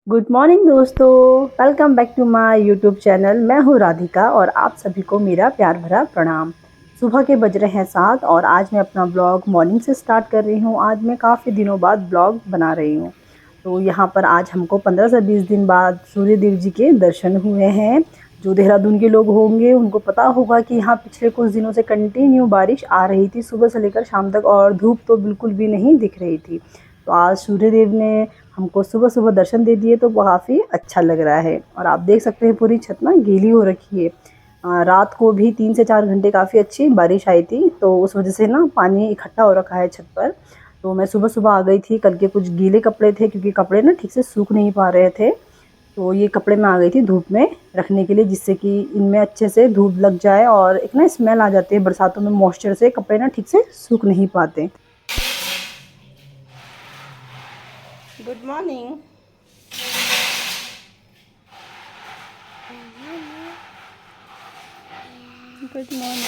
Good morning दोस्तों, welcome back to my YouTube channel. मैं हूँ राधिका और आप सभी को मेरा प्यार भरा प्रणाम। सुबह के बज रहे हैं 7 और आज मैं अपना ब्लॉग मॉर्निंग से स्टार्ट कर रही हूँ। आज मैं काफ़ी दिनों बाद ब्लॉग बना रही हूँ। तो यहाँ पर आज हमको 15 से 20 दिन बाद सूर्य देव जी के दर्शन हुए हैं। जो देहरादून के लोग होंगे उनको पता होगा कि यहाँ पिछले कुछ दिनों से कंटिन्यू बारिश आ रही थी, सुबह से लेकर शाम तक, और धूप तो बिल्कुल भी नहीं दिख रही थी। तो आज सूर्य देव ने हमको सुबह सुबह दर्शन दे दिए तो काफ़ी अच्छा लग रहा है। और आप देख सकते हैं पूरी छत ना गीली हो रखी है। रात को भी 3 से 4 घंटे काफ़ी अच्छी बारिश आई थी, तो उस वजह से ना पानी इकट्ठा हो रखा है छत पर। तो मैं सुबह सुबह आ गई थी। कल के कुछ गीले कपड़े थे क्योंकि कपड़े ना ठीक से सूख नहीं पा रहे थे, तो ये कपड़े मैं आ गई थी धूप में रखने के लिए, जिससे कि इनमें अच्छे से धूप लग जाए। और एक ना स्मेल आ जाती है बरसातों में, मॉइस्चर से कपड़े ना ठीक से सूख नहीं पाते। Good morning. Good morning.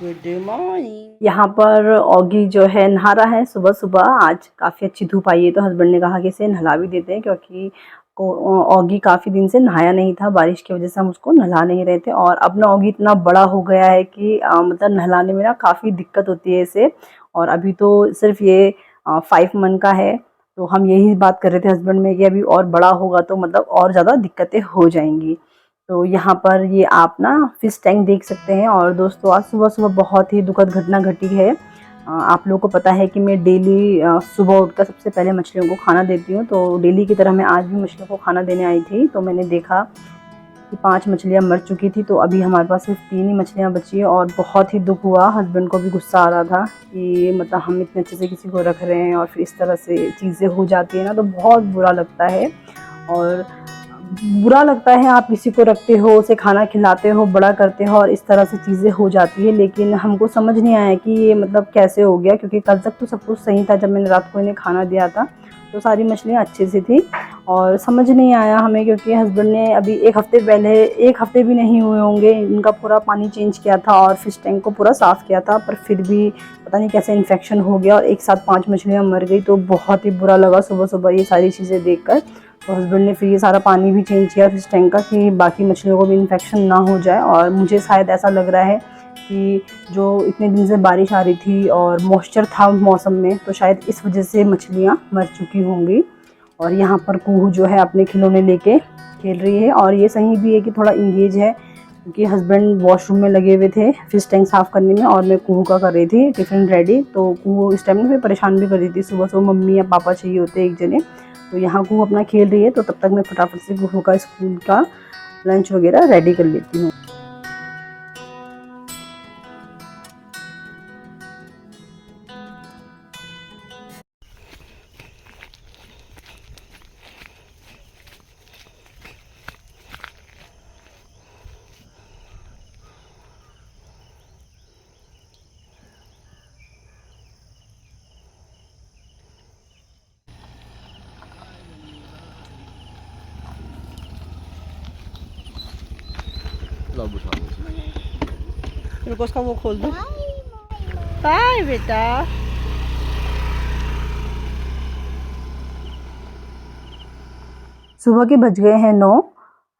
Good morning. यहाँ पर ऑगी जो है नहा रहा है सुबह सुबह। आज काफ़ी अच्छी धूप आई है तो हस्बैंड ने कहा कि इसे नहला भी देते हैं, क्योंकि ऑगी काफ़ी दिन से नहाया नहीं था। बारिश की वजह से हम उसको नहला नहीं रहे थे, और अब ना ऑगी इतना बड़ा हो गया है कि मतलब नहलाने में ना काफ़ी दिक्कत होती है इसे। और अभी तो सिर्फ ये 5 मंथ का है। तो हम यही बात कर रहे थे हस्बैंड में कि अभी और बड़ा होगा तो मतलब और ज़्यादा दिक्कतें हो जाएंगी। तो यहाँ पर ये आप ना फिश टैंक देख सकते हैं। और दोस्तों आज सुबह सुबह बहुत ही दुखद घटना घटी है। आप लोगों को पता है कि मैं डेली सुबह उठकर सबसे पहले मछलियों को खाना देती हूँ। तो डेली की तरह मैं आज भी मछलियों को खाना देने आई थी, तो मैंने देखा कि 5 मछलियाँ मर चुकी थी। तो अभी हमारे पास सिर्फ 3 ही मछलियाँ बची हैं, और बहुत ही दुख हुआ। हस्बैंड को भी गुस्सा आ रहा था कि मतलब हम इतने अच्छे से किसी को रख रहे हैं और फिर इस तरह से चीज़ें हो जाती है ना, तो बहुत बुरा लगता है। और बुरा लगता है, आप किसी को रखते हो, उसे खाना खिलाते हो, बड़ा करते हो, और इस तरह से चीज़ें हो जाती है। लेकिन हमको समझ नहीं आया कि ये मतलब कैसे हो गया, क्योंकि कल तक तो सब कुछ सही था। जब मैंने रात को इन्हें खाना दिया था तो सारी मछलियाँ अच्छे से थी, और समझ नहीं आया हमें, क्योंकि हस्बैंड ने अभी 1 हफ़्ते पहले, 1 हफ़्ते भी नहीं हुए होंगे, इनका पूरा पानी चेंज किया था और फिश टैंक को पूरा साफ़ किया था। पर फिर भी पता नहीं कैसे इन्फेक्शन हो गया और एक साथ 5 मछलियाँ मर गई। तो बहुत ही बुरा लगा सुबह सुबह ये सारी चीज़ें देखकर। तो हस्बैंड ने फिर ये सारा पानी भी चेंज किया फिश टैंक का, कि बाकी मछलियों को भी इन्फेक्शन ना हो जाए। और मुझे शायद ऐसा लग रहा है कि जो इतने दिन से बारिश आ रही थी और मॉइस्चर था मौसम में, तो शायद इस वजह से मछलियाँ मर चुकी होंगी। और यहाँ पर कुहू जो है अपने खिलौने लेके खेल रही है। और ये सही भी है कि थोड़ा इंगेज है, क्योंकि हस्बैंड वॉशरूम में लगे हुए थे फिश टैंक साफ़ करने में, और मैं कुहू का कर रही थी टिफ़िन रेडी। तो कुहू इस टाइम में फिर परेशान भी कर रही थी। सुबह सुबह मम्मी या पापा चाहिए होते एक जने। तो यहाँ कुहू अपना खेल रही है, तो तब तक मैं फटाफट से कुहू का स्कूल का लंच वगैरह रेडी कर लेती हूँ। रुको, उसका वो खोल दो। बाय बेटा। सुबह के बज गए हैं 9।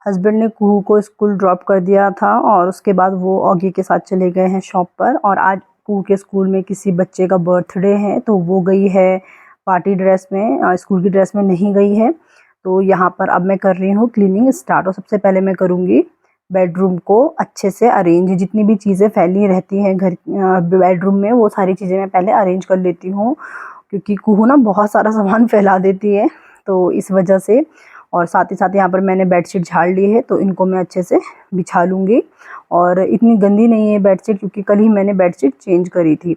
हस्बैंड ने कुहू को स्कूल ड्रॉप कर दिया था, और उसके बाद वो ऑगी के साथ चले गए हैं शॉप पर। और आज कुहू के स्कूल में किसी बच्चे का बर्थडे है, तो वो गई है पार्टी ड्रेस में, स्कूल की ड्रेस में नहीं गई है। तो यहाँ पर अब मैं कर रही हूँ क्लीनिंग स्टार्ट। और सबसे पहले मैं करूँगी बेडरूम को अच्छे से अरेंज। जितनी भी चीज़ें फैली रहती हैं घर बेडरूम में, वो सारी चीज़ें मैं पहले अरेंज कर लेती हूँ, क्योंकि कुहू ना बहुत सारा सामान फैला देती है, तो इस वजह से। और साथ ही साथ यहाँ पर मैंने बेडशीट झाड़ ली है, तो इनको मैं अच्छे से बिछा लूँगी। और इतनी गंदी नहीं है बेडशीट, क्योंकि कल ही मैंने बेडशीट चेंज करी थी।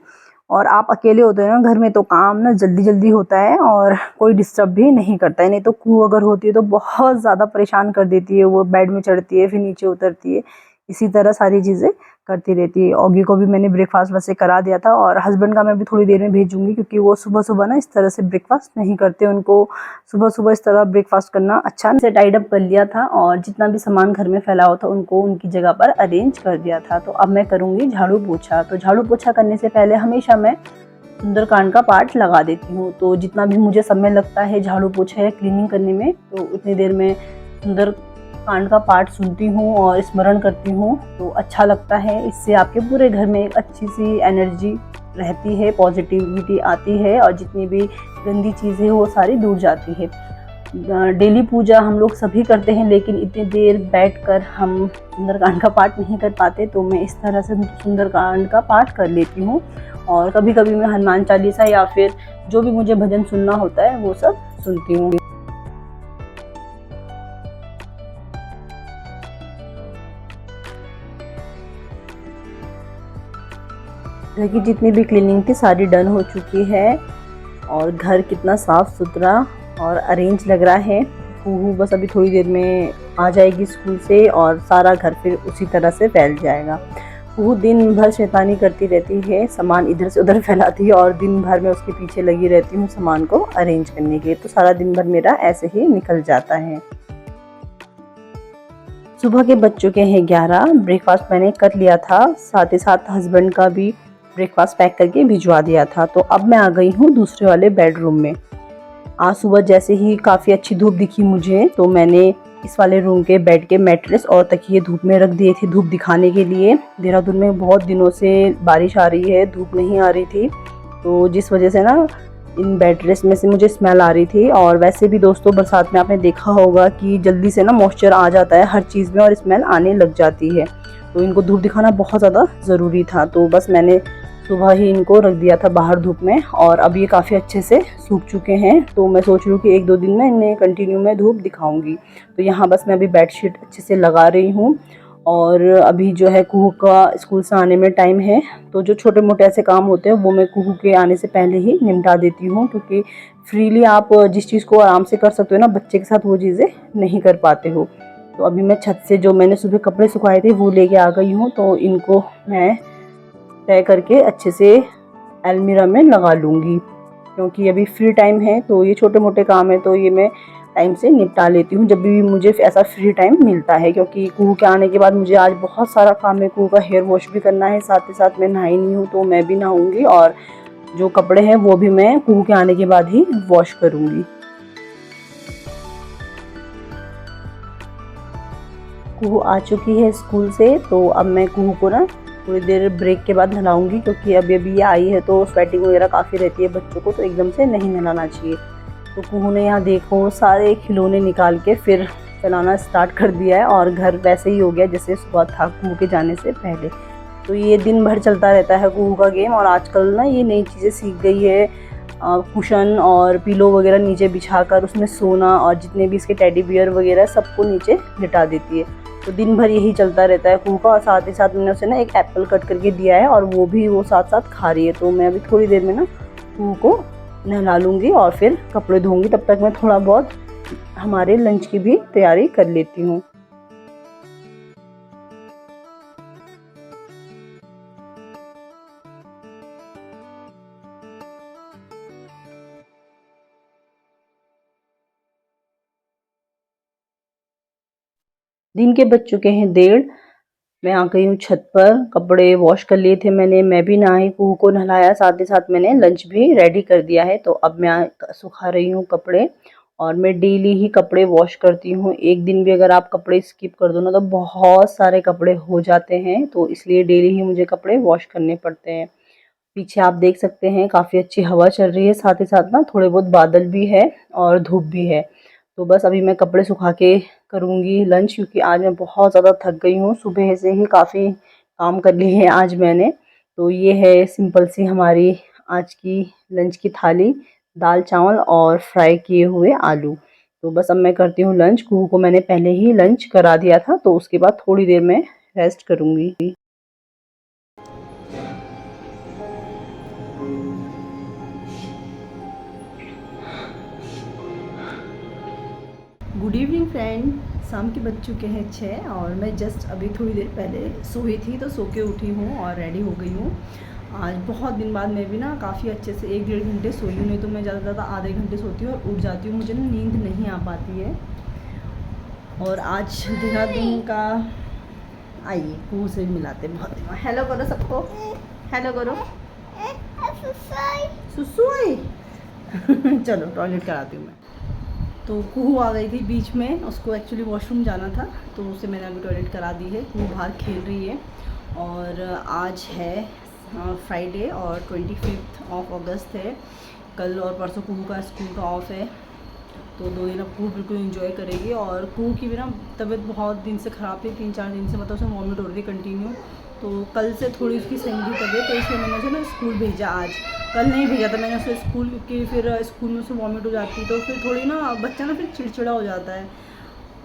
और आप अकेले होते हैं ना घर में, तो काम ना जल्दी जल्दी होता है और कोई डिस्टर्ब भी नहीं करता है। नहीं तो कुहू अगर होती है तो बहुत ज़्यादा परेशान कर देती है। वो बेड में चढ़ती है फिर नीचे उतरती है, इसी तरह सारी चीज़ें करती रहती है। ऑगी को भी मैंने ब्रेकफास्ट वैसे करा दिया था, और हस्बैंड का मैं भी थोड़ी देर में भेजूंगी, क्योंकि वो सुबह सुबह ना इस तरह से ब्रेकफास्ट नहीं करते। उनको सुबह सुबह इस तरह ब्रेकफास्ट करना अच्छा से टाइड अप कर लिया था, और जितना भी सामान घर में फैला हुआ था उनको उनकी जगह पर अरेंज कर दिया था। तो अब मैं करूँगी झाड़ू पोछा। तो झाड़ू पोछा करने से पहले हमेशा मैं सुंदरकांड का पाठ लगा देती हूँ। तो जितना भी मुझे समय लगता है झाड़ू पोछा या क्लीनिंग करने में, तो उतनी देर में सुंदरकांड का पाठ सुनती हूँ और स्मरण करती हूँ। तो अच्छा लगता है, इससे आपके पूरे घर में एक अच्छी सी एनर्जी रहती है, पॉजिटिविटी आती है और जितनी भी गंदी चीज़ें वो सारी दूर जाती है। डेली पूजा हम लोग सभी करते हैं, लेकिन इतनी देर बैठकर हम सुंदरकांड का पाठ नहीं कर पाते, तो मैं इस तरह से सुंदरकांड का पाठ कर लेती हूँ। और कभी कभी मैं हनुमान चालीसा या फिर जो भी मुझे भजन सुनना होता है वो सब सुनती हूँ। घर की जितनी भी क्लीनिंग थी सारी डन हो चुकी है और घर कितना साफ सुथरा और अरेंज लग रहा है। कुहू बस अभी थोड़ी देर में आ जाएगी स्कूल से और सारा घर फिर उसी तरह से फैल जाएगा। कुहू दिन भर शैतानी करती रहती है, सामान इधर से उधर फैलाती है और दिन भर मैं उसके पीछे लगी रहती हूँ सामान को अरेंज करने के लिए। तो सारा दिन भर मेरा ऐसे ही निकल जाता है। सुबह के बज चुके हैं 11। ब्रेकफास्ट मैंने कर लिया था, साथ ही साथ हस्बैंड का भी ब्रेकफास्ट पैक करके भिजवा दिया था। तो अब मैं आ गई हूँ दूसरे वाले बेडरूम में। आज सुबह जैसे ही काफ़ी अच्छी धूप दिखी मुझे, तो मैंने इस वाले रूम के बेड के मैट्रेस और तकिए धूप में रख दिए थे धूप दिखाने के लिए। देहरादून में बहुत दिनों से बारिश आ रही है, धूप नहीं आ रही थी, तो जिस वजह से ना इन बेडरेस्ट में से मुझे स्मेल आ रही थी। और वैसे भी दोस्तों बरसात में आपने देखा होगा कि जल्दी से ना मॉइस्चर आ जाता है हर चीज़ में और स्मेल आने लग जाती है, तो इनको धूप दिखाना बहुत ज़्यादा ज़रूरी था। तो बस मैंने सुबह ही इनको रख दिया था बाहर धूप में और अब ये काफ़ी अच्छे से सूख चुके हैं। तो मैं सोच रही हूँ कि 1-2 दिन में इन्हें कंटिन्यू में धूप दिखाऊंगी। तो यहाँ बस मैं अभी बेडशीट अच्छे से लगा रही हूँ और अभी जो है कुहू का स्कूल से आने में टाइम है, तो जो छोटे मोटे ऐसे काम होते हैं वो मैं कुहू के आने से पहले ही निपटा देती हूँ, क्योंकि फ्रीली आप जिस चीज़ को आराम से कर सकते हो ना, बच्चे के साथ वो चीज़ें नहीं कर पाते हो। तो अभी मैं छत से जो मैंने सुबह कपड़े सुखाए थे वो लेके आ गई हूँ, तो इनको मैं तय करके अच्छे से अलमीरा में लगा लूँगी, क्योंकि अभी फ्री टाइम है। तो ये छोटे मोटे काम है तो ये मैं टाइम से निपटा लेती हूँ जब भी मुझे ऐसा फ्री टाइम मिलता है, क्योंकि कुहू के आने के बाद मुझे आज बहुत सारा काम है। कुहू का हेयर वॉश भी करना है, साथ ही साथ मैं नहाई नहीं हूँ तो मैं भी नहाऊंगी और जो कपड़े हैं वो भी मैं कुहू के आने के बाद ही वॉश करूँगी। कुहू आ चुकी है स्कूल से, तो अब मैं कुहू को ना थोड़ी देर ब्रेक के बाद नहलाऊंगी, क्योंकि अभी ये आई है तो स्वेटिंग वगैरह काफ़ी रहती है बच्चों को, तो एकदम से नहीं नहलाना चाहिए। तो कुहू ने यहाँ देखो सारे खिलौने निकाल के फिर चलाना स्टार्ट कर दिया है और घर वैसे ही हो गया जैसे सुबह था कुहू के जाने से पहले। तो ये दिन भर चलता रहता है कुहू का गेम। और आजकल ना ये नई चीज़ें सीख गई है, कुशन और पिलो वगैरह नीचे बिछाकर उसमें सोना, और जितने भी इसके टेडी बियर वगैरह सबको नीचे लिटा देती है। तो दिन भर यही चलता रहता है कुहू का। और साथ ही साथ मैंने उसे ना एक एप्पल कट करके दिया है और वो भी वो साथ साथ खा रही है। तो मैं अभी थोड़ी देर में ना कुहू को नहला लूँगी और फिर कपड़े धोऊँगी। तब तक मैं थोड़ा बहुत हमारे लंच की भी तैयारी कर लेती हूँ। दिन के बज चुके हैं 1:30। मैं आ गई हूँ छत पर, कपड़े वॉश कर लिए थे मैंने, मैं भी नहाई, कुहू को नहलाया, साथ ही साथ मैंने लंच भी रेडी कर दिया है। तो अब मैं सुखा रही हूँ कपड़े। और मैं डेली ही कपड़े वॉश करती हूँ, एक दिन भी अगर आप कपड़े स्किप कर दो ना तो बहुत सारे कपड़े हो जाते हैं, तो इसलिए डेली ही मुझे कपड़े वॉश करने पड़ते हैं। पीछे आप देख सकते हैं काफ़ी अच्छी हवा चल रही है, साथ ही साथ ना थोड़े बहुत बादल भी है और धूप भी है। तो बस अभी मैं कपड़े सुखा के करूँगी लंच, क्योंकि आज मैं बहुत ज़्यादा थक गई हूँ, सुबह से ही काफ़ी काम कर लिए हैं आज मैंने। तो ये है सिंपल सी हमारी आज की लंच की थाली, दाल चावल और फ्राई किए हुए आलू। तो बस अब मैं करती हूँ लंच। कुहू को मैंने पहले ही लंच करा दिया था, तो उसके बाद थोड़ी देर में रेस्ट करूँगी। गुड इवनिंग फ्रेंड, शाम के बज चुके हैं 6 और मैं जस्ट अभी थोड़ी देर पहले सोई थी, तो सो के उठी हूँ और रेडी हो गई हूँ। आज बहुत दिन बाद मैं भी ना काफ़ी अच्छे से 1-1.5 घंटे सोई हूँ, नहीं तो मैं ज़्यादा से ज़्यादा आधे घंटे सोती हूँ और उठ जाती हूँ, मुझे ना नींद नहीं आ पाती है। और आज देहरादून का, आइए कुहू से मिलाते बहुत दिन। हेलो करो सबको, हेलो करो। सुसु आई चलो टॉयलेट कराती हूँ मैं। तो कुहू आ गई थी बीच में, उसको एक्चुअली वॉशरूम जाना था तो उसे मैंने अभी टॉयलेट करा दी है। कुहू बाहर खेल रही है और आज है फ्राइडे और 25 ऑफ अगस्त है। कल और परसों कुहू का स्कूल का ऑफ है, तो 2 दिन अब कुहू बिल्कुल एंजॉय करेगी। और कुहू की भी ना तबीयत बहुत दिन से ख़राब थी, 3-4 दिन से, मतलब उसे वॉमिट हो रही थी कंटिन्यू। तो कल से थोड़ी उसकी सही थी तबीयत, तो इसलिए मैंने उसे ना स्कूल भेजा आज। कल नहीं भेजा था मैंने उसे स्कूल, क्योंकि फिर स्कूल में उसे वॉमिट हो जाती तो फिर थोड़ी ना बच्चा ना फिर चिड़चिड़ा हो जाता है,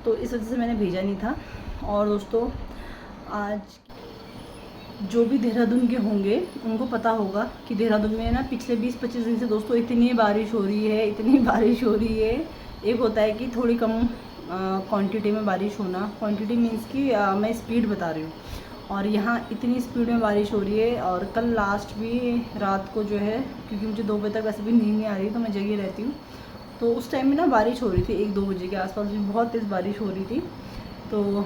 तो इस वजह से मैंने भेजा नहीं था। और दोस्तों आज जो भी देहरादून के होंगे उनको पता होगा कि देहरादून में ना पिछले 20-25 दिन से दोस्तों इतनी बारिश हो रही है, इतनी बारिश हो रही है। एक होता है कि थोड़ी कम क्वांटिटी में बारिश होना, क्वांटिटी मीन्स कि मैं स्पीड बता रही हूँ, और यहाँ इतनी स्पीड में बारिश हो रही है। और कल लास्ट भी रात को जो है, क्योंकि मुझे 2 बजे तक वैसे भी नींद नहीं आ रही तो मैं जगी रहती हूँ, तो उस टाइम में ना बारिश हो रही थी 1-2 बजे के आसपास भी बहुत तेज़ बारिश हो रही थी। तो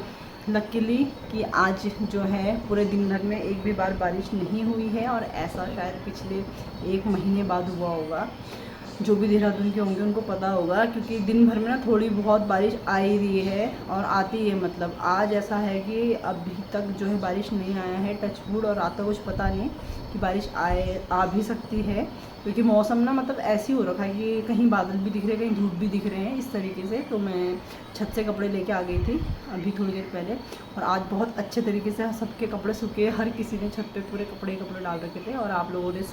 लकीली कि आज जो है पूरे दिन भर में एक भी बार बारिश नहीं हुई है, और ऐसा शायद पिछले 1 महीने बाद हुआ होगा। जो भी देहरादून के होंगे उनको पता होगा, क्योंकि दिन भर में ना थोड़ी बहुत बारिश आ ही रही है और आती है। मतलब आज ऐसा है कि अभी तक जो है बारिश नहीं आया है, टच वुड, और आता कुछ पता नहीं कि बारिश आ भी सकती है, क्योंकि मौसम ना मतलब ऐसी हो रखा है कि कहीं बादल भी दिख रहे हैं, कहीं धूप भी दिख रहे हैं, इस तरीके से। तो मैं छत से कपड़े लेके आ गई थी अभी थोड़ी देर पहले, और आज बहुत अच्छे तरीके से सबके कपड़े सूखे, हर किसी ने छत पे पूरे कपड़े डाल रखे थे। और आप लोगों ने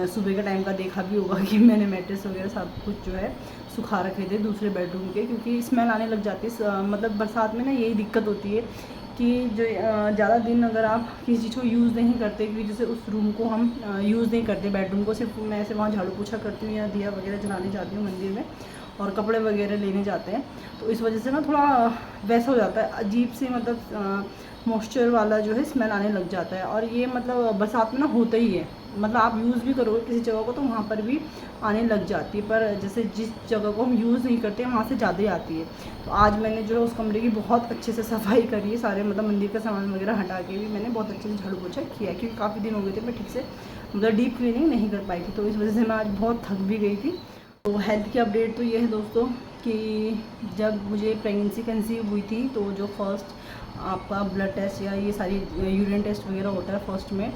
सुबह का टाइम का देखा भी होगा कि मैंने मैट्रेस वगैरह सब कुछ जो है सुखा रखे थे दूसरे बेडरूम के, क्योंकि स्मेल आने लग जाती है। मतलब बरसात में ना यही दिक्कत होती है कि जो ज़्यादा दिन अगर आप किसी चीज़ को यूज़ नहीं करते, क्योंकि जैसे उस रूम को हम यूज़ नहीं करते, बेडरूम को सिर्फ मैं ऐसे वहाँ झाड़ू पोछा करती हूँ या दिया वगैरह जलाने जाती हूँ मंदिर में, और कपड़े वगैरह लेने जाते हैं, तो इस वजह से ना थोड़ा वैसा हो जाता है, अजीब से मतलब मॉइस्चर वाला जो है स्मेल आने लग जाता है। और ये मतलब बरसात में ना होता ही है, मतलब आप यूज़ भी करोगे किसी जगह को तो वहाँ पर भी आने लग जाती है, पर जैसे जिस जगह को हम यूज़ नहीं करते वहाँ से ज़्यादा ही आती है। तो आज मैंने जो है उस कमरे की बहुत अच्छे से सफाई करी है, सारे मतलब मंदिर का सामान वगैरह हटा के भी मैंने बहुत अच्छे से झाड़ू पोछा किया, क्योंकि काफ़ी दिन हो गए थे मैं ठीक से मतलब डीप क्लीनिंग नहीं कर पाई थी, तो इस वजह से मैं आज बहुत थक भी गई थी। तो हेल्थ की अपडेट तो ये है दोस्तों कि जब मुझे प्रेगनेंसी कंसीव हुई थी, तो जो फर्स्ट आपका ब्लड टेस्ट या ये सारी यूरिन टेस्ट वगैरह होता है फर्स्ट में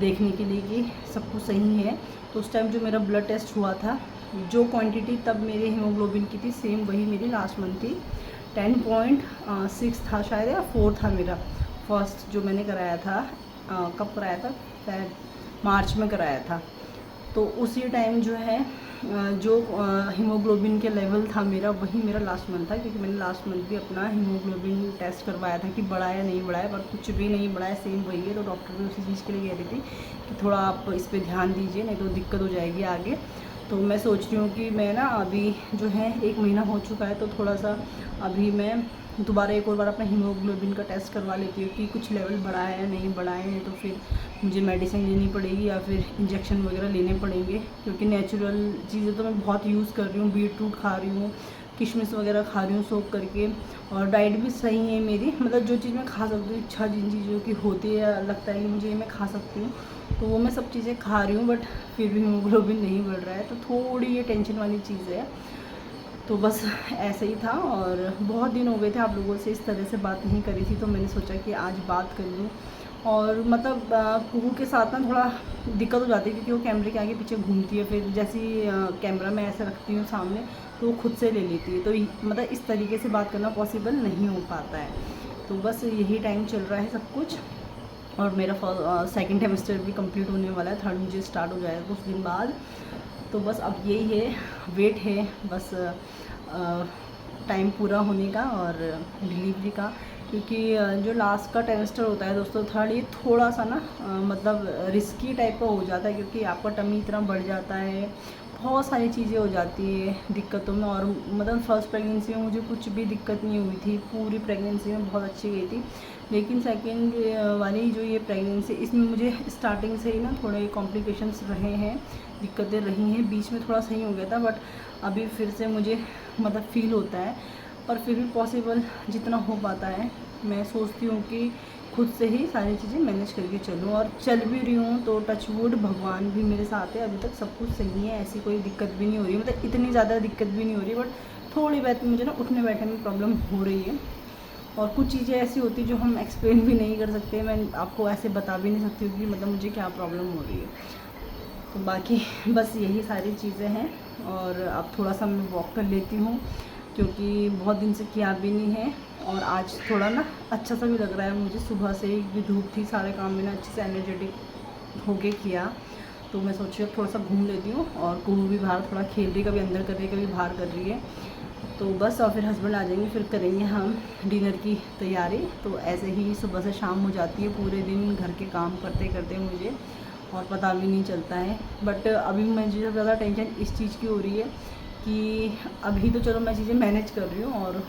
देखने के लिए कि सब कुछ सही है, तो उस टाइम जो मेरा ब्लड टेस्ट हुआ था, जो क्वांटिटी तब मेरे हीमोग्लोबिन की थी सेम वही मेरी लास्ट मंथ थी। 10.6 था शायद, या 4 था मेरा फर्स्ट जो मैंने कराया था। कब कराया था, शायद मार्च में कराया था। तो उसी टाइम जो है जो हीमोग्लोबिन के लेवल था मेरा, वही मेरा लास्ट मंथ था, क्योंकि मैंने लास्ट मंथ भी अपना हीमोग्लोबिन टेस्ट करवाया था कि बढ़ा या नहीं बढ़ा है, पर कुछ भी नहीं बढ़ा है, सेम वही है। तो डॉक्टर भी उसी चीज़ के लिए कह रही थी कि थोड़ा आप इस पर ध्यान दीजिए, नहीं तो दिक्कत हो जाएगी आगे। तो मैं सोच रही हूँ कि मैं ना अभी जो है 1 महीना हो चुका है, तो थोड़ा सा अभी मैं दोबारा एक और बार अपना हीमोग्लोबिन का टेस्ट करवा लेती हूँ कि कुछ लेवल बढ़ा है या नहीं बढ़ा है, तो फिर मुझे मेडिसिन लेनी पड़ेगी या फिर इंजेक्शन वगैरह लेने पड़ेंगे, क्योंकि नेचुरल चीज़ें तो मैं बहुत यूज़ कर रही हूँ, बीट रूट खा रही हूँ, किशमिश वगैरह खा रही हूँ सोख करके, और डाइट भी सही है मेरी, मतलब जो चीज़ मैं खा सकती हूँ, इच्छा जिन चीज़ों की होती है या लगता है कि मुझे ये मैं खा सकती हूँ, तो वो मैं सब चीज़ें खा रही हूँ, बट फिर भी हीमोग्लोबिन नहीं बढ़ रहा है, तो थोड़ी ये टेंशन वाली चीज़ है। तो बस ऐसे ही था, और बहुत दिन हो गए थे आप लोगों से इस तरह से बात नहीं करी थी, तो मैंने सोचा कि आज बात कर लूँ। और मतलब कुहू के साथ ना थोड़ा दिक्कत हो जाती है, क्योंकि वो कैमरे के आगे पीछे घूमती है, फिर जैसे ही कैमरा मैं ऐसे रखती हूँ सामने तो वो खुद से ले लेती है, तो मतलब इस तरीके से बात करना पॉसिबल नहीं हो पाता है। तो बस यही टाइम चल रहा है सब कुछ, और मेरा सेकंड सेमेस्टर भी कंप्लीट होने वाला है, थर्ड मुझे स्टार्ट हो जाएगा कुछ दिन बाद। तो बस अब यही है, वेट है बस टाइम पूरा होने का और डिलीवरी का, क्योंकि जो लास्ट का टेमेस्टर होता है दोस्तों, थर्ड, ये थोड़ा सा ना मतलब रिस्की टाइप का हो जाता है, क्योंकि आपका टमी इतना बढ़ जाता है, बहुत सारी चीज़ें हो जाती है दिक्कतों में। और मतलब फर्स्ट प्रेगनेंसी में मुझे कुछ भी दिक्कत नहीं हुई थी, पूरी प्रेगनेंसी में बहुत अच्छी गई थी, लेकिन सेकंड वाली जो ये प्रेगनेंसी, इसमें मुझे स्टार्टिंग से ही ना थोड़े कॉम्प्लिकेशंस रहे हैं, दिक्कतें रही हैं, बीच में थोड़ा सही हो गया था, बट अभी फिर से मुझे मतलब फील होता है, पर फिर भी पॉसिबल जितना हो पाता है मैं सोचती हूँ कि खुद से ही सारी चीज़ें मैनेज करके चलूँ, और चल भी रही हूँ तो टच वुड भगवान भी मेरे साथ है, अभी तक सब कुछ सही है, ऐसी कोई दिक्कत भी नहीं हो रही है, मतलब इतनी ज़्यादा दिक्कत भी नहीं हो रही, बट थोड़ी बहुत मुझे ना उठने बैठने में प्रॉब्लम हो रही है। और कुछ चीज़ें ऐसी होती जो हम एक्सप्लेन भी नहीं कर सकते, मैं आपको ऐसे बता भी नहीं सकती कि मतलब मुझे क्या प्रॉब्लम हो रही है। तो बाकी बस यही सारी चीज़ें हैं। और अब थोड़ा सा मैं वॉक कर लेती हूँ, क्योंकि बहुत दिन से किया भी नहीं है, और आज थोड़ा ना अच्छा सा भी लग रहा है मुझे। सुबह से ही धूप थी, सारे काम मैंने अच्छे से एनर्जेटिक होके किया, तो मैं सोची अब थोड़ा सा घूम लेती हूँ। और कुहू भी बाहर थोड़ा खेल रही, कभी अंदर कर रही है कभी बाहर कर रही है, तो बस। और फिर हस्बैंड आ जाएंगे, फिर करेंगे हम डिनर की तैयारी। तो ऐसे ही सुबह से शाम हो जाती है, पूरे दिन घर के काम करते करते मुझे और पता भी नहीं चलता है। बट अभी मुझे सबसे ज़्यादा टेंशन इस चीज़ की हो रही है कि अभी तो चलो मैं चीज़ें मैनेज कर रही हूँ, और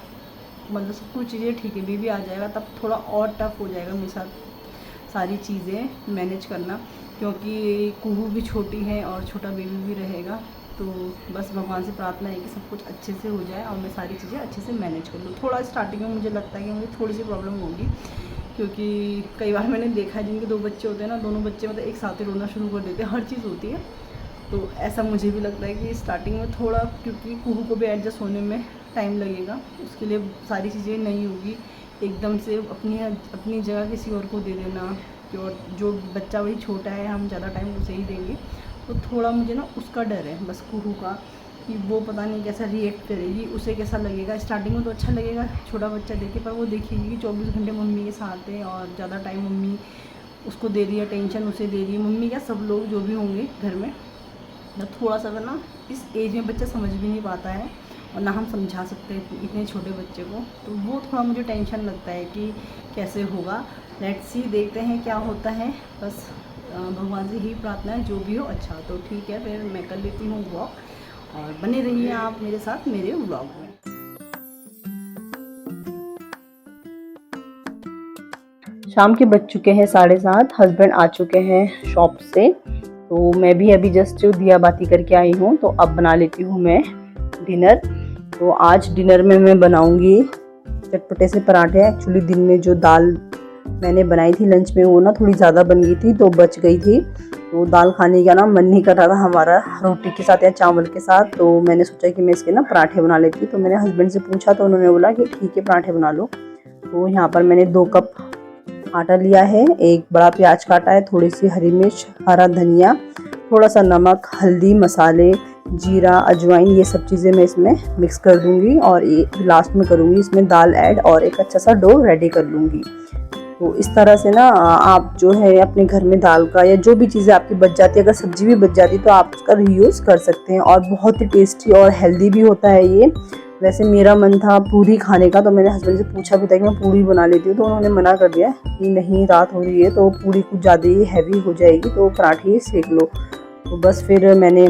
मतलब सब कुछ चीज़ें ठीक है, बेबी आ जाएगा तब थोड़ा और टफ हो जाएगा मेरे साथ सारी चीज़ें मैनेज करना, क्योंकि कुहू भी छोटी है और छोटा बेबी भी रहेगा। तो बस भगवान से प्रार्थना है कि सब कुछ अच्छे से हो जाए और मैं सारी चीज़ें अच्छे से मैनेज कर लूँ। थोड़ा स्टार्टिंग में मुझे लगता है कि मुझे थोड़ी सी प्रॉब्लम होगी, क्योंकि कई बार मैंने देखा है जिनके 2 बच्चे होते हैं ना, दोनों बच्चे मतलब एक साथ ही रोना शुरू कर देते हैं, हर चीज़ होती है। तो ऐसा मुझे भी लगता है कि स्टार्टिंग में थोड़ा, क्योंकि कुहू को भी एडजस्ट होने में टाइम लगेगा, उसके लिए सारी चीज़ें नहीं होगी एकदम से अपनी जगह किसी और को दे देना, और जो बच्चा वही छोटा है, हम ज़्यादा टाइम उसे ही देंगे। तो थोड़ा मुझे ना उसका डर है बस, कुहू का, कि वो पता नहीं कैसा रिएक्ट करेगी, उसे कैसा लगेगा। स्टार्टिंग में तो अच्छा लगेगा छोटा बच्चा देखे, पर वो देखेगी कि 24 घंटे मम्मी के साथ है और ज़्यादा टाइम मम्मी उसको दे रही है, टेंशन उसे दे रही है, मम्मी क्या सब लोग जो भी होंगे घर में। तो थोड़ा सा ना इस एज में बच्चा समझ भी नहीं पाता है, और ना हम समझा सकते हैं इतने छोटे बच्चे को, तो वो थोड़ा मुझे टेंशन लगता है कि कैसे होगा। लेट्स सी, देखते हैं क्या होता है। बस भगवान से ही प्रार्थना है जो भी हो अच्छा। तो ठीक है, फिर मैं कर लेती हूँ वॉक, और बने रहिए आप मेरे साथ मेरे व्लॉग में। शाम के बज चुके हैं 7:30, हस्बैंड आ चुके हैं शॉप से, तो मैं भी अभी जस्ट दिया बाती करके आई हूँ। तो अब बना लेती हूँ मैं डिनर। तो आज डिनर में मैं बनाऊँगी चटपटे से पराठे। एक्चुअली दिन में जो दाल मैंने बनाई थी लंच में, वो ना थोड़ी ज़्यादा बन गई थी, तो बच गई थी, तो दाल खाने का ना मन नहीं कर रहा था हमारा रोटी के साथ या चावल के साथ। तो मैंने सोचा कि मैं इसके ना पराठे बना लेती। तो मैंने हस्बैंड से पूछा, तो उन्होंने बोला कि ठीक है पराठे बना लो। तो यहाँ पर मैंने 2 कप आटा लिया है, 1 बड़ा प्याज काटा है, थोड़ी सी हरी मिर्च, हरा धनिया, थोड़ा सा नमक, हल्दी, मसाले, जीरा, अजवाइन, ये सब चीज़ें मैं इसमें मिक्स कर दूंगी, और लास्ट में करूँगी इसमें दाल ऐड, और एक अच्छा सा डो रेडी कर लूँगी। तो इस तरह से ना आप जो है अपने घर में दाल का या जो भी चीज़ें आपकी बच जाती है, अगर सब्जी भी बच जाती है तो आप उसका रीयूज़ कर सकते हैं, और बहुत ही टेस्टी और हेल्दी भी होता है ये। वैसे मेरा मन था पूरी खाने का, तो मैंने हस्बैंड से पूछा भी था कि मैं पूरी बना लेती हूँ, तो उन्होंने मना कर दिया कि नहीं, रात हो रही है तो पूरी कुछ ज़्यादा ही हैवी हो जाएगी, तो पराठे ही सेक लो। तो बस फिर मैंने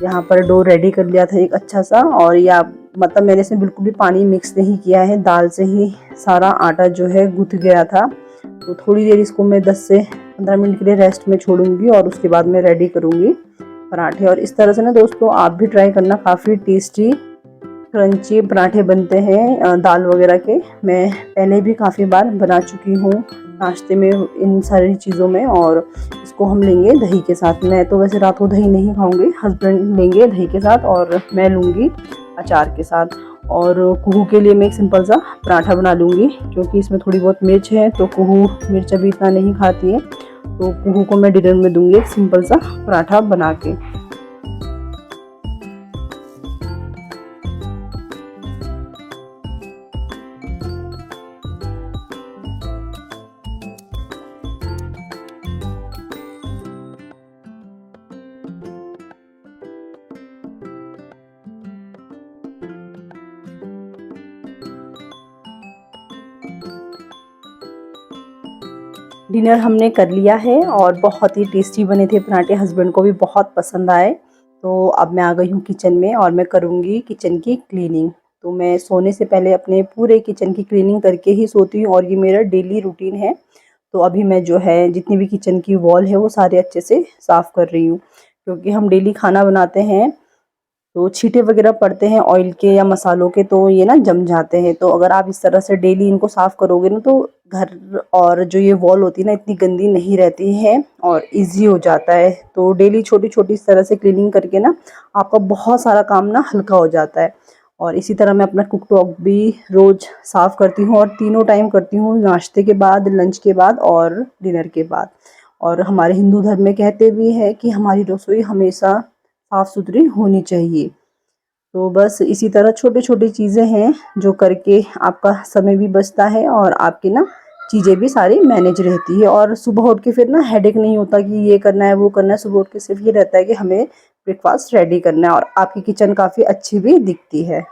यहाँ पर डो रेडी कर लिया था एक अच्छा सा, और या मतलब मैंने इसमें बिल्कुल भी पानी मिक्स नहीं किया है, दाल से ही सारा आटा जो है गूँथ गया था। तो थोड़ी देर इसको मैं 10 से 15 मिनट के लिए रेस्ट में छोड़ूंगी, और उसके बाद मैं रेडी करूंगी पराठे। और इस तरह से ना दोस्तों आप भी ट्राई करना, काफ़ी टेस्टी क्रंची पराठे बनते हैं दाल वगैरह के। मैं पहले भी काफ़ी बार बना चुकी हूँ नाश्ते में इन सारी चीज़ों में, और इसको हम लेंगे दही के साथ। मैं तो वैसे रात को दही नहीं खाऊंगी, हस्बैंड लेंगे दही के साथ, और मैं लूँगी अचार के साथ। और कुहू के लिए मैं एक सिंपल सा पराठा बना लूँगी, क्योंकि इसमें थोड़ी बहुत मिर्च है, तो कुहू मिर्च अभी इतना नहीं खाती है, तो कुहू को मैं डिनर में दूँगी एक सिंपल सा पराठा बना के। डिनर हमने कर लिया है, और बहुत ही टेस्टी बने थे पराठे, हस्बैंड को भी बहुत पसंद आए। तो अब मैं आ गई हूँ किचन में, और मैं करूँगी किचन की क्लीनिंग। तो मैं सोने से पहले अपने पूरे किचन की क्लीनिंग करके ही सोती हूँ, और ये मेरा डेली रूटीन है। तो अभी मैं जो है जितनी भी किचन की वॉल है वो सारे अच्छे से साफ़ कर रही हूँ, क्योंकि हम डेली खाना बनाते हैं, तो छींटे वगैरह पड़ते हैं ऑयल के या मसालों के, तो ये ना जम जाते हैं। तो अगर आप इस तरह से डेली इनको साफ़ करोगे ना, तो घर और जो ये वॉल होती है ना इतनी गंदी नहीं रहती है और इजी हो जाता है। तो डेली छोटी छोटी इस तरह से क्लीनिंग करके ना आपका बहुत सारा काम ना हल्का हो जाता है। और इसी तरह मैं अपना कुक टॉप भी रोज़ साफ़ करती हूँ और तीनों टाइम करती हूँ, नाश्ते के बाद, लंच के बाद और डिनर के बाद। और हमारे हिंदू धर्म में कहते भी है कि हमारी रसोई हमेशा साफ़ सुथरी होनी चाहिए। तो बस इसी तरह छोटी-छोटी चीज़ें हैं जो करके आपका समय भी बचता है और आपकी ना चीज़ें भी सारी मैनेज रहती है। और सुबह उठ के फिर ना हेडेक नहीं होता कि ये करना है, वो करना है। सुबह उठ के सिर्फ़ ये रहता है कि हमें ब्रेकफ़ास्ट रेडी करना है और आपकी किचन काफ़ी अच्छी भी दिखती है।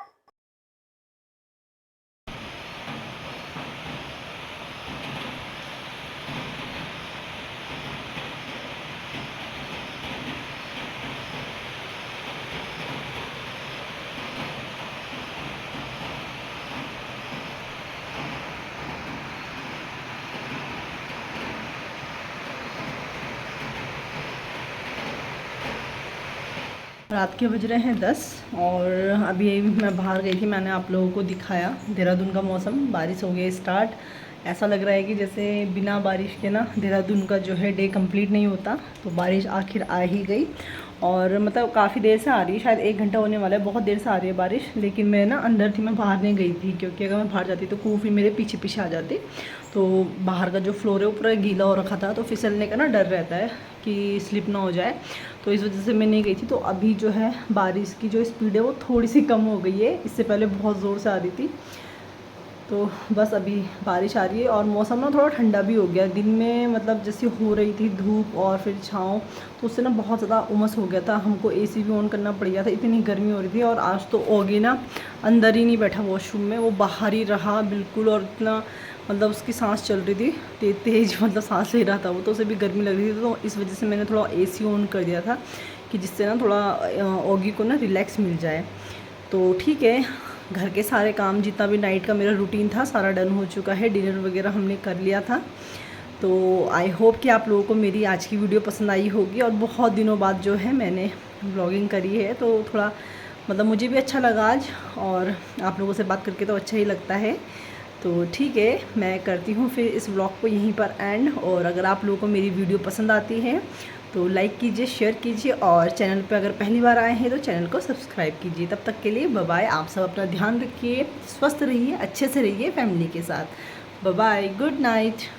रात के बज रहे हैं 10 और अभी मैं बाहर गई थी, मैंने आप लोगों को दिखाया देहरादून का मौसम। बारिश हो गई स्टार्ट। ऐसा लग रहा है कि जैसे बिना बारिश के ना देहरादून का जो है डे कंप्लीट नहीं होता। तो बारिश आखिर आ ही गई और मतलब काफ़ी देर से आ रही है, शायद 1 घंटा होने वाला है। बहुत देर से आ रही है बारिश, लेकिन मैं ना अंदर थी, मैं बाहर नहीं गई थी क्योंकि अगर मैं बाहर जाती तो कूफी मेरे पीछे पीछे आ जाती। तो बाहर का जो फ्लोर है वो पूरा गीला हो रखा था, तो फिसलने का ना डर रहता है कि स्लिप ना हो जाए, तो इस वजह से मैं नहीं गई थी। तो अभी जो है बारिश की जो स्पीड है वो थोड़ी सी कम हो गई है, इससे पहले बहुत ज़ोर से आ रही थी। तो बस अभी बारिश आ रही है और मौसम ना थोड़ा ठंडा भी हो गया। दिन में मतलब जैसे हो रही थी धूप और फिर छाँव, तो उससे ना बहुत ज़्यादा उमस हो गया था, हमको एसी भी ऑन करना पड़ गया था, इतनी गर्मी हो रही थी। और आज तो ओगी ना अंदर ही नहीं बैठा वॉशरूम में, वो बाहर ही रहा बिल्कुल। और इतना मतलब उसकी सांस चल रही थी तेज़, मतलब सांस ले रहा था वो, तो उसे भी गर्मी लग रही थी। तो इस वजह से मैंने थोड़ा एसी ऑन कर दिया था कि जिससे ना थोड़ा ओगी को ना रिलैक्स मिल जाए। तो ठीक है, घर के सारे काम जितना भी नाइट का मेरा रूटीन था सारा डन हो चुका है। डिनर वगैरह हमने कर लिया था। तो आई होप कि आप लोगों को मेरी आज की वीडियो पसंद आई होगी। और बहुत दिनों बाद जो है मैंने व्लॉगिंग करी है, तो थोड़ा मतलब मुझे भी अच्छा लगा आज, और आप लोगों से बात करके तो अच्छा ही लगता है। तो ठीक है, मैं करती हूँ फिर इस व्लॉग को यहीं पर एंड। और अगर आप लोगों को मेरी वीडियो पसंद आती है तो लाइक कीजिए, शेयर कीजिए, और चैनल पर अगर पहली बार आए हैं तो चैनल को सब्सक्राइब कीजिए। तब तक के लिए बाय बाय। आप सब अपना ध्यान रखिए, स्वस्थ रहिए, अच्छे से रहिए फैमिली के साथ। Bye bye, good night.